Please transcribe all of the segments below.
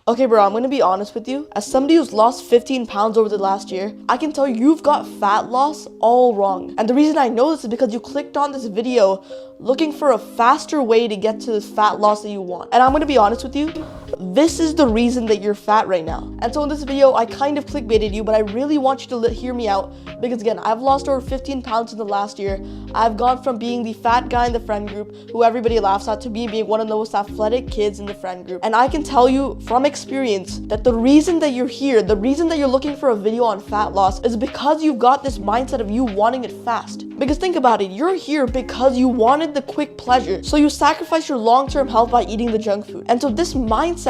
Okay, bro, I'm gonna be honest with you. As somebody who's lost 15 pounds over the last year, I can tell you you've got fat loss all wrong. And the reason I know this is because you clicked on this video looking for a faster way to get to this fat loss that you want. And I'm gonna be honest with you, this is the reason that you're fat right now. And so in this video, I kind of clickbaited you, but I really want you to hear me out. Because again, I've lost over 15 pounds in the last year. I've gone from being the fat guy in the friend group who everybody laughs at to me being one of the most athletic kids in the friend group. And I can tell you from experience that the reason that you're here, the reason that you're looking for a video on fat loss is because you've got this mindset of you wanting it fast. Because think about it, you're here because you wanted the quick pleasure. So you sacrifice your long-term health by eating the junk food. And so this mindset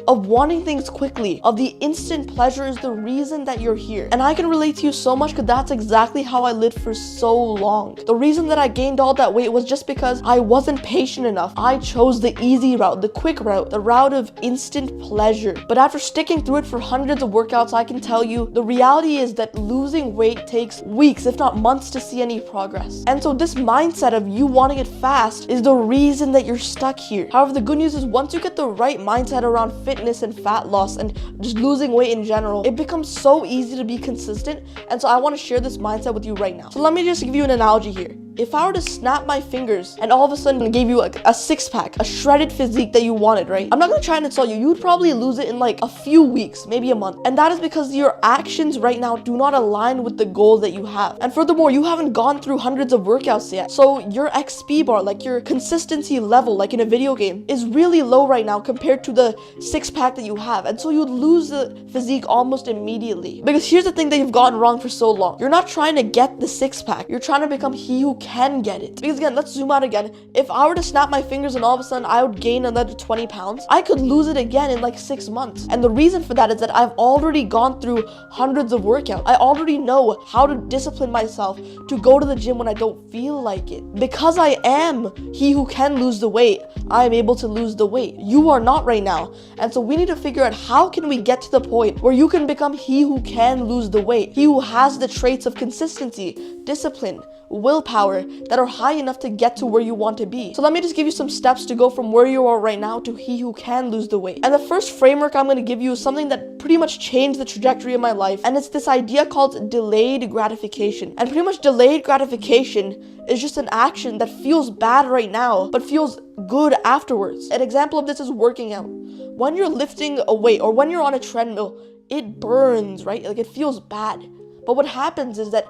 of wanting things quickly, of the instant pleasure is the reason that you're here. And I can relate to you so much because that's exactly how I lived for so long. The reason that I gained all that weight was just because I wasn't patient enough. I chose the easy route, the quick route, the route of instant pleasure. But after sticking through it for hundreds of workouts, I can tell you the reality is that losing weight takes weeks, if not months, to see any progress. And so this mindset of you wanting it fast is the reason that you're stuck here. However, the good news is once you get the right mindset around fitness and fat loss and just losing weight in general, it becomes so easy to be consistent. And so I want to share this mindset with you right now. So let me just give you an analogy here. If I were to snap my fingers and all of a sudden gave you a six-pack, a shredded physique that you wanted, right? I'm not gonna try and insult you. You would probably lose it in like a few weeks, maybe a month. And that is because your actions right now do not align with the goal that you have. And furthermore, you haven't gone through hundreds of workouts yet. So your XP bar, like your consistency level, like in a video game, is really low right now compared to the six-pack that you have. And so you'd lose the physique almost immediately. Because here's the thing that you've gotten wrong for so long. You're not trying to get the six-pack. You're trying to become he who can get it. Because again, let's zoom out again. If I were to snap my fingers and all of a sudden I would gain another 20 pounds, I could lose it again in like 6 months. And the reason for that is that I've already gone through hundreds of workouts. I already know how to discipline myself to go to the gym when I don't feel like it. Because I am he who can lose the weight, I am able to lose the weight. You are not right now. And so we need to figure out how can we get to the point where you can become he who can lose the weight. He who has the traits of consistency, discipline, willpower that are high enough to get to where you want to be. So let me just give you some steps to go from where you are right now to he who can lose the weight. And the first framework I'm going to give you is something that pretty much changed the trajectory of my life. And it's this idea called delayed gratification. And pretty much delayed gratification is just an action that feels bad right now, but feels good afterwards. An example of this is working out. When you're lifting a weight or when you're on a treadmill, it burns, right? Like it feels bad. But what happens is that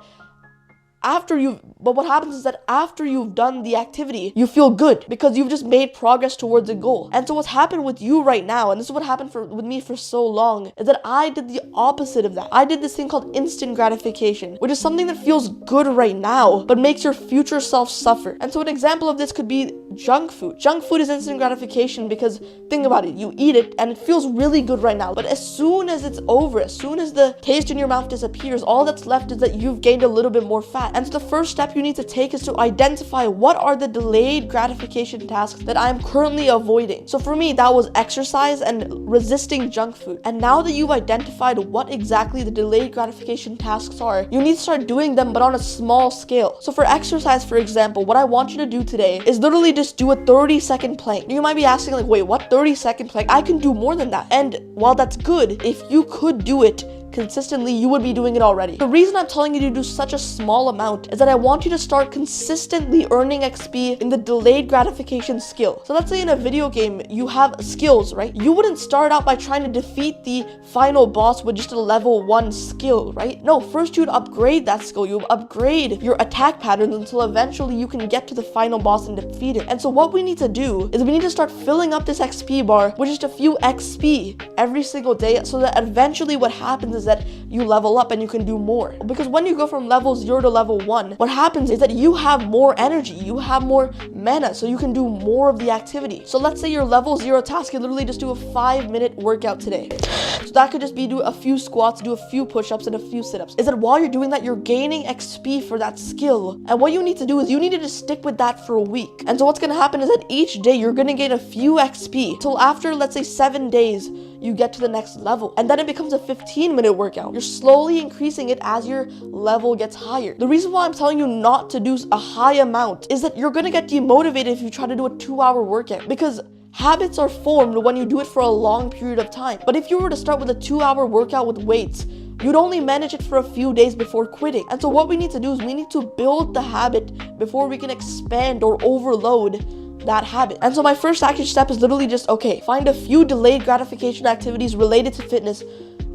after you've done the activity, you feel good because you've just made progress towards a goal. And so what's happened with you right now, and this is what happened with me for so long, is that I did the opposite of that. I did this thing called instant gratification, which is something that feels good right now, but makes your future self suffer. And so an example of this could be junk food. Junk food is instant gratification because think about it, you eat it and it feels really good right now. But as soon as it's over, as soon as the taste in your mouth disappears, all that's left is that you've gained a little bit more fat. And so the first step you need to take is to identify what are the delayed gratification tasks that I'm currently avoiding. So for me, that was exercise and resisting junk food. And now that you've identified what exactly the delayed gratification tasks are, you need to start doing them, but on a small scale. So for exercise, for example, what I want you to do today is literally just do a 30-second plank. You might be asking like, wait, what 30-second plank? I can do more than that. And while that's good, if you could do it consistently, you would be doing it already. The reason I'm telling you to do such a small amount is that I want you to start consistently earning XP in the delayed gratification skill. So let's say in a video game, you have skills, right? You wouldn't start out by trying to defeat the final boss with just a level 1 skill, right? No, first you'd upgrade that skill. You upgrade your attack patterns until eventually you can get to the final boss and defeat it. And so what we need to do is we need to start filling up this XP bar with just a few XP every single day so that eventually what happens is that you level up and you can do more. Because when you go from level 0 to level 1, what happens is that you have more energy, you have more mana, so you can do more of the activity. So let's say your level 0 task, you literally just do a 5-minute workout today. So that could just be do a few squats, do a few push-ups, and a few sit-ups. Is that while you're doing that, you're gaining XP for that skill. And what you need to do is you need to just stick with that for a week. And so what's going to happen is that each day you're going to gain a few XP till after, let's say, 7 days, you get to the next level. And then it becomes a 15-minute workout. You're slowly increasing it as your level gets higher. The reason why I'm telling you not to do a high amount is that you're going to get demotivated if you try to do a 2-hour workout. Because Habits are formed when you do it for a long period of time. But if you were to start with a 2-hour workout with weights, you'd only manage it for a few days before quitting. And so what we need to do is we need to build the habit before we can expand or overload that habit. And so my first action step is literally just, okay, find a few delayed gratification activities related to fitness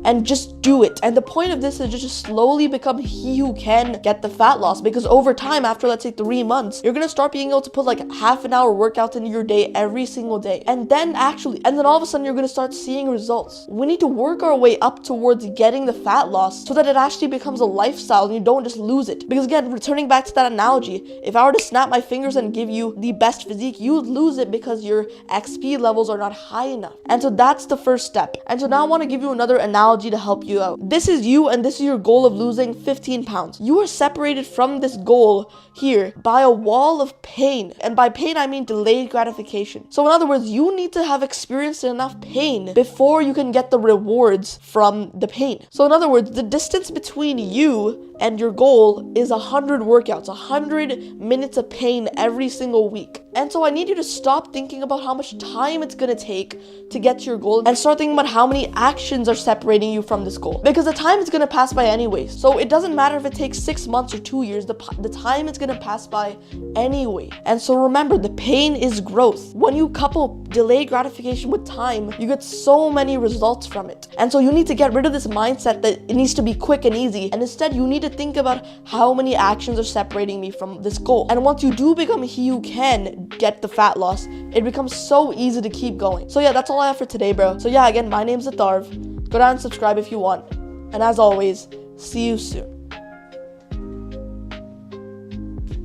and just do it. And the point of this is just to slowly become he who can get the fat loss, because over time, after let's say 3 months, you're gonna start being able to put like half an hour workout into your day every single day. And then all of a sudden you're gonna start seeing results. We need to work our way up towards getting the fat loss so that it actually becomes a lifestyle and you don't just lose it. Because again, returning back to that analogy, if I were to snap my fingers and give you the best physique, you would lose it because your XP levels are not high enough. And so that's the first step. And so now I want to give you another analogy to help you out. This is you, and this is your goal of losing 15 pounds. You are separated from this goal here by a wall of pain. And by pain, I mean delayed gratification. So in other words, you need to have experienced enough pain before you can get the rewards from the pain. So in other words, the distance between you and your goal is 100 workouts, 100 minutes of pain every single week. And so I need you to stop thinking about how much time it's gonna take to get to your goal and start thinking about how many actions are separating you from this goal. Because the time is gonna pass by anyway. So it doesn't matter if it takes 6 months or 2 years, the time is gonna pass by anyway. And so remember, the pain is growth. When you couple delayed gratification with time, you get so many results from it. And so you need to get rid of this mindset that it needs to be quick and easy. And instead, you need to think about how many actions are separating me from this goal. And once you do become he who can get the fat loss, it becomes so easy to keep going. So yeah, that's all I have for today, bro. So yeah, again, my name's Atharv. Go down and subscribe if you want. And as always, see you soon.